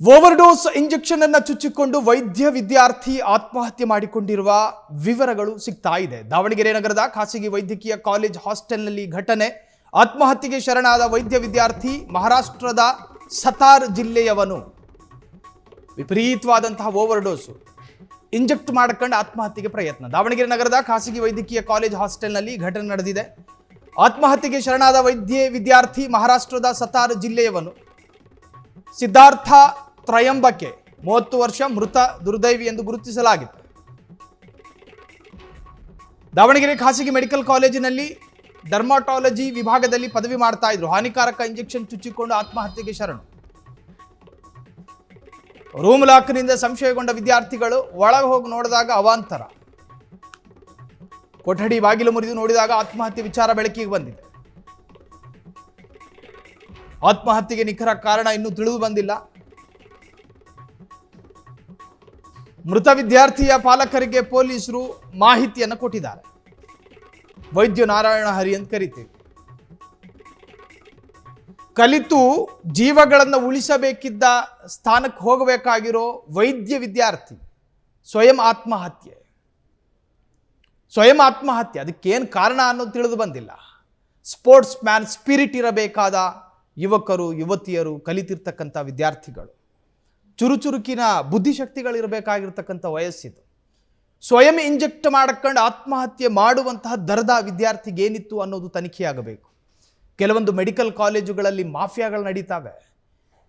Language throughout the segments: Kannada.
ಓವರ್ಡೋಸ್ ಇಂಜೆಕ್ಷನ್ ಅನ್ನು ಚುಚ್ಚಿಕೊಂಡು ವೈದ್ಯ ವಿದ್ಯಾರ್ಥಿ ಆತ್ಮಹತ್ಯೆ ಮಾಡಿಕೊಂಡಿರುವ ವಿವರಗಳು ಸಿಗ್ತಾ ಇದೆ. ದಾವಣಗೆರೆ ನಗರದ ಖಾಸಗಿ ವೈದ್ಯಕೀಯ ಕಾಲೇಜ್ ಹಾಸ್ಟೆಲ್ನಲ್ಲಿ ಘಟನೆ. ಆತ್ಮಹತ್ಯೆಗೆ ಶರಣಾದ ವೈದ್ಯ ವಿದ್ಯಾರ್ಥಿ ಮಹಾರಾಷ್ಟ್ರದ ಸತಾರ್ ಜಿಲ್ಲೆಯವನು. ವಿಪರೀತವಾದಂತಹ ಓವರ್ಡೋಸ್ ಇಂಜೆಕ್ಟ್ ಮಾಡಿಕೊಂಡು ಆತ್ಮಹತ್ಯೆಗೆ ಪ್ರಯತ್ನ. ದಾವಣಗೆರೆ ನಗರದ ಖಾಸಗಿ ವೈದ್ಯಕೀಯ ಕಾಲೇಜ್ ಹಾಸ್ಟೆಲ್ನಲ್ಲಿ ಘಟನೆ ನಡೆದಿದೆ. ಆತ್ಮಹತ್ಯೆಗೆ ಶರಣಾದ ವೈದ್ಯ ವಿದ್ಯಾರ್ಥಿ ಮಹಾರಾಷ್ಟ್ರದ ಸತಾರ್ ಜಿಲ್ಲೆಯವನು. ಸಿದ್ಧಾರ್ಥ ತ್ರಯಂಬಕೆ 30 ವರ್ಷ, ಮೃತ ದುರ್ದೈವಿ ಎಂದು ಗುರುತಿಸಲಾಗಿದೆ. ದಾವಣಗೆರೆ ಖಾಸಗಿ ಮೆಡಿಕಲ್ ಕಾಲೇಜಿನಲ್ಲಿ ಡರ್ಮಾಟಾಲಜಿ ವಿಭಾಗದಲ್ಲಿ ಪದವಿ ಮಾಡ್ತಾ ಇದ್ರು. ಹಾನಿಕಾರಕ ಇಂಜೆಕ್ಷನ್ ಚುಚ್ಚಿಕೊಂಡು ಆತ್ಮಹತ್ಯೆಗೆ ಶರಣು. ರೂಮ್ ಲಾಕ್ನಿಂದ ಸಂಶಯಗೊಂಡ ವಿದ್ಯಾರ್ಥಿಗಳು ಒಳಗೆ ಹೋಗಿ ನೋಡಿದಾಗ ಅವಾಂತರ. ಕೊಠಡಿ ಬಾಗಿಲು ಮುರಿದು ನೋಡಿದಾಗ ಆತ್ಮಹತ್ಯೆ ವಿಚಾರ ಬೆಳಕಿಗೆ ಬಂದಿದೆ. ಆತ್ಮಹತ್ಯೆಗೆ ನಿಖರ ಕಾರಣ ಇನ್ನೂ ತಿಳಿದು ಬಂದಿಲ್ಲ. ಮೃತ ವಿದ್ಯಾರ್ಥಿಯ ಪಾಲಕರಿಗೆ ಪೊಲೀಸರು ಮಾಹಿತಿಯನ್ನು ಕೊಟ್ಟಿದ್ದಾರೆ. ವೈದ್ಯ ನಾರಾಯಣ ಹರಿ ಅಂತ ಕರೀತೀವಿ. ಕಲಿತು ಜೀವಗಳನ್ನು ಉಳಿಸಬೇಕಿದ್ದ ಸ್ಥಾನಕ್ಕೆ ಹೋಗಬೇಕಾಗಿರೋ ವೈದ್ಯ ವಿದ್ಯಾರ್ಥಿ ಸ್ವಯಂ ಆತ್ಮಹತ್ಯೆ. ಅದಕ್ಕೇನು ಕಾರಣ ಅನ್ನೋದು ತಿಳಿದು ಬಂದಿಲ್ಲ. ಸ್ಪೋರ್ಟ್ಸ್ ಮ್ಯಾನ್ ಸ್ಪಿರಿಟ್ ಇರಬೇಕಾದ ಯುವಕರು ಯುವತಿಯರು, ಕಲಿತಿರ್ತಕ್ಕಂಥ ವಿದ್ಯಾರ್ಥಿಗಳು, ಚುರುಚುರುಕಿನ ಬುದ್ಧಿಶಕ್ತಿಗಳಿರಬೇಕಾಗಿರ್ತಕ್ಕಂಥ ವಯಸ್ಸಿದು. ಸ್ವಯಂ ಇಂಜೆಕ್ಟ್ ಮಾಡ್ಕೊಂಡು ಆತ್ಮಹತ್ಯೆ ಮಾಡುವಂತಹ ದರದ ವಿದ್ಯಾರ್ಥಿಗೆ ಏನಿತ್ತು ಅನ್ನೋದು ತನಿಖೆಯಾಗಬೇಕು. ಕೆಲವೊಂದು ಮೆಡಿಕಲ್ ಕಾಲೇಜುಗಳಲ್ಲಿ ಮಾಫಿಯಾಗಳು ನಡೀತಾವೆ.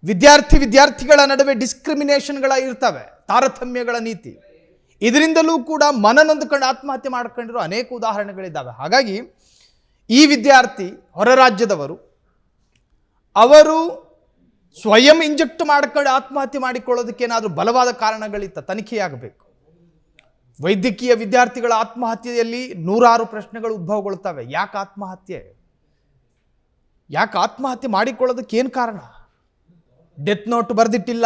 ವಿದ್ಯಾರ್ಥಿಗಳ ನಡುವೆ ಡಿಸ್ಕ್ರಿಮಿನೇಷನ್ಗಳ ಇರ್ತವೆ, ತಾರತಮ್ಯಗಳ ನೀತಿ. ಇದರಿಂದಲೂ ಕೂಡ ಮನನೊಂದುಕೊಂಡು ಆತ್ಮಹತ್ಯೆ ಮಾಡ್ಕೊಂಡಿರೋ ಅನೇಕ ಉದಾಹರಣೆಗಳಿದ್ದಾವೆ. ಹಾಗಾಗಿ ಈ ವಿದ್ಯಾರ್ಥಿ ಹೊರ ರಾಜ್ಯದವರು, ಅವರು ಸ್ವಯಂ ಇಂಜೆಕ್ಟ್ ಮಾಡ್ಕೊಂಡು ಆತ್ಮಹತ್ಯೆ ಮಾಡಿಕೊಳ್ಳೋದಕ್ಕೆ ಏನಾದರೂ ಬಲವಾದ ಕಾರಣಗಳಿತ್ತ, ತನಿಖೆಯಾಗಬೇಕು. ವೈದ್ಯಕೀಯ ವಿದ್ಯಾರ್ಥಿಗಳ ಆತ್ಮಹತ್ಯೆಯಲ್ಲಿ ನೂರಾರು ಪ್ರಶ್ನೆಗಳು ಉದ್ಭವಗೊಳ್ತವೆ. ಯಾಕೆ ಆತ್ಮಹತ್ಯೆ ಮಾಡಿಕೊಳ್ಳೋದಕ್ಕೆ ಏನು ಕಾರಣ? ಡೆತ್ ನೋಟ್ ಬರೆದಿಟ್ಟಿಲ್ಲ.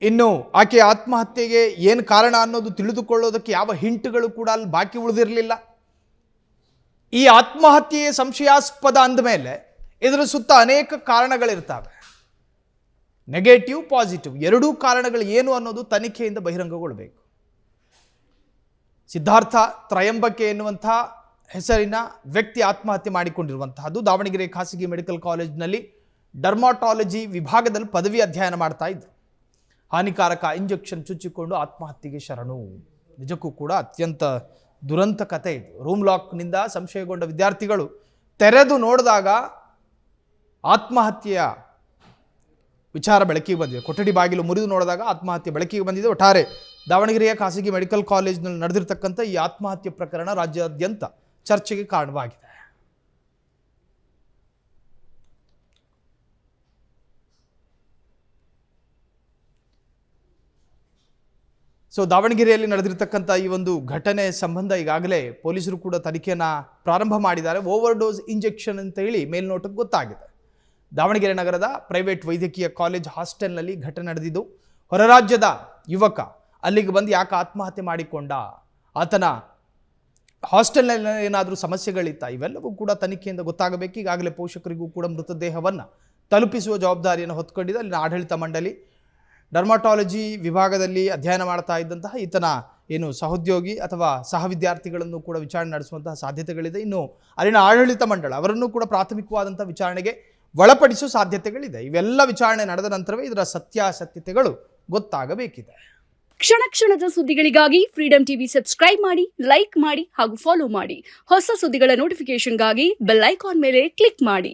ಇನ್ನು ಆಕೆ ಆತ್ಮಹತ್ಯೆಗೆ ಏನು ಕಾರಣ ಅನ್ನೋದು ತಿಳಿದುಕೊಳ್ಳೋದಕ್ಕೆ ಯಾವ ಹಿಂಟ್ಗಳು ಕೂಡ ಅಲ್ಲಿ ಬಾಕಿ ಉಳಿದಿರಲಿಲ್ಲ. ಈ ಆತ್ಮಹತ್ಯೆಯ ಸಂಶಯಾಸ್ಪದ ಅಂದಮೇಲೆ ಇದರ ಸುತ್ತ ಅನೇಕ ಕಾರಣಗಳಿರ್ತವೆ. ನೆಗೆಟಿವ್, ಪಾಸಿಟಿವ್ ಎರಡೂ ಕಾರಣಗಳು ಏನು ಅನ್ನೋದು ತನಿಖೆಯಿಂದ ಬಹಿರಂಗಗೊಳ್ಳಬೇಕು. ಸಿದ್ಧಾರ್ಥ ತ್ರಯಂಬಕೆ ಎನ್ನುವಂಥ ಹೆಸರಿನ ವ್ಯಕ್ತಿ ಆತ್ಮಹತ್ಯೆ ಮಾಡಿಕೊಂಡಿರುವಂತಹದ್ದು. ದಾವಣಗೆರೆ ಖಾಸಗಿ ಮೆಡಿಕಲ್ ಕಾಲೇಜಿನಲ್ಲಿ ಡರ್ಮಾಟಾಲಜಿ ವಿಭಾಗದಲ್ಲಿ ಪದವಿ ಅಧ್ಯಯನ ಮಾಡ್ತಾ ಇದ್ರು. ಹಾನಿಕಾರಕ ಇಂಜೆಕ್ಷನ್ ಚುಚ್ಚಿಕೊಂಡು ಆತ್ಮಹತ್ಯೆಗೆ ಶರಣು. ನಿಜಕ್ಕೂ ಕೂಡ ಅತ್ಯಂತ ದುರಂತ ಕಥೆ ಇದು. ರೂಮ್ ಲಾಕ್ನಿಂದ ಸಂಶಯಗೊಂಡ ವಿದ್ಯಾರ್ಥಿಗಳು ತೆರೆದು ನೋಡಿದಾಗ ಆತ್ಮಹತ್ಯೆಯ ವಿಚಾರ ಬೆಳಕಿಗೆ ಬಂದಿದೆ. ಕೊಠಡಿ ಬಾಗಿಲು ಮುರಿದು ನೋಡಿದಾಗ ಆತ್ಮಹತ್ಯೆ ಬೆಳಕಿಗೆ ಬಂದಿದೆ. ಒಟ್ಟಾರೆ ದಾವಣಗೆರೆಯ ಖಾಸಗಿ ಮೆಡಿಕಲ್ ಕಾಲೇಜಿನಲ್ಲಿ ನಡೆದಿರ್ತಕ್ಕಂಥ ಈ ಆತ್ಮಹತ್ಯೆ ಪ್ರಕರಣ ರಾಜ್ಯಾದ್ಯಂತ ಚರ್ಚೆಗೆ ಕಾರಣವಾಗಿದೆ. ದಾವಣಗೆರೆಯಲ್ಲಿ ನಡೆದಿರ್ತಕ್ಕಂಥ ಈ ಒಂದು ಘಟನೆ ಸಂಬಂಧ ಈಗಾಗಲೇ ಪೊಲೀಸರು ಕೂಡ ತನಿಖೆಯನ್ನು ಪ್ರಾರಂಭ ಮಾಡಿದ್ದಾರೆ. ಓವರ್ಡೋಸ್ ಇಂಜೆಕ್ಷನ್ ಅಂತ ಹೇಳಿ ಮೇಲ್ನೋಟಕ್ಕೆ ಗೊತ್ತಾಗಿದೆ. ದಾವಣಗೆರೆ ನಗರದ ಪ್ರೈವೇಟ್ ವೈದ್ಯಕೀಯ ಕಾಲೇಜ್ ಹಾಸ್ಟೆಲ್ನಲ್ಲಿ ಘಟನೆ ನಡೆದಿದ್ದು. ಹೊರರಾಜ್ಯದ ಯುವಕ ಅಲ್ಲಿಗೆ ಬಂದು ಯಾಕೆ ಆತ್ಮಹತ್ಯೆ ಮಾಡಿಕೊಂಡ, ಆತನ ಹಾಸ್ಟೆಲ್ನಲ್ಲಿ ಏನಾದರೂ ಸಮಸ್ಯೆಗಳಿತ್ತ, ಇವೆಲ್ಲವೂ ಕೂಡ ತನಿಖೆಯಿಂದ ಗೊತ್ತಾಗಬೇಕು. ಈಗಾಗಲೇ ಪೋಷಕರಿಗೂ ಕೂಡ ಮೃತದೇಹವನ್ನು ತಲುಪಿಸುವ ಜವಾಬ್ದಾರಿಯನ್ನು ಹೊತ್ಕೊಂಡಿದೆ ಅಲ್ಲಿನ ಆಡಳಿತ ಮಂಡಳಿ. ಡರ್ಮಾಟಾಲಜಿ ವಿಭಾಗದಲ್ಲಿ ಅಧ್ಯಯನ ಮಾಡ್ತಾ ಇದ್ದಂತಹ ಈತನ ಏನು ಸಹೋದ್ಯೋಗಿ ಅಥವಾ ಸಹ ವಿದ್ಯಾರ್ಥಿಗಳನ್ನು ಕೂಡ ವಿಚಾರಣೆ ನಡೆಸುವಂತಹ ಸಾಧ್ಯತೆಗಳಿದೆ. ಇನ್ನು ಅಲ್ಲಿನ ಆಡಳಿತ ಮಂಡಳ ಅವರನ್ನು ಕೂಡ ಪ್ರಾಥಮಿಕವಾದಂಥ ವಿಚಾರಣೆಗೆ ಒಳಪಡಿಸುವ ಸಾಧ್ಯತೆಗಳಿದೆ. ಇವೆಲ್ಲ ವಿಚಾರಣೆ ನಡೆದ ನಂತರವೇ ಇದರ ಸತ್ಯಾಸತ್ಯತೆಗಳು ಗೊತ್ತಾಗಬೇಕಿದೆ. ಕ್ಷಣ ಕ್ಷಣದ ಸುದ್ದಿಗಳಿಗಾಗಿ ಫ್ರೀಡಂ ಟಿವಿ ಸಬ್ಸ್ಕ್ರೈಬ್ ಮಾಡಿ, ಲೈಕ್ ಮಾಡಿ ಹಾಗೂ ಫಾಲೋ ಮಾಡಿ. ಹೊಸ ಸುದ್ದಿಗಳ ನೋಟಿಫಿಕೇಶನ್ಗಾಗಿ ಬೆಲ್ ಐಕಾನ್ ಮೇಲೆ ಕ್ಲಿಕ್ ಮಾಡಿ.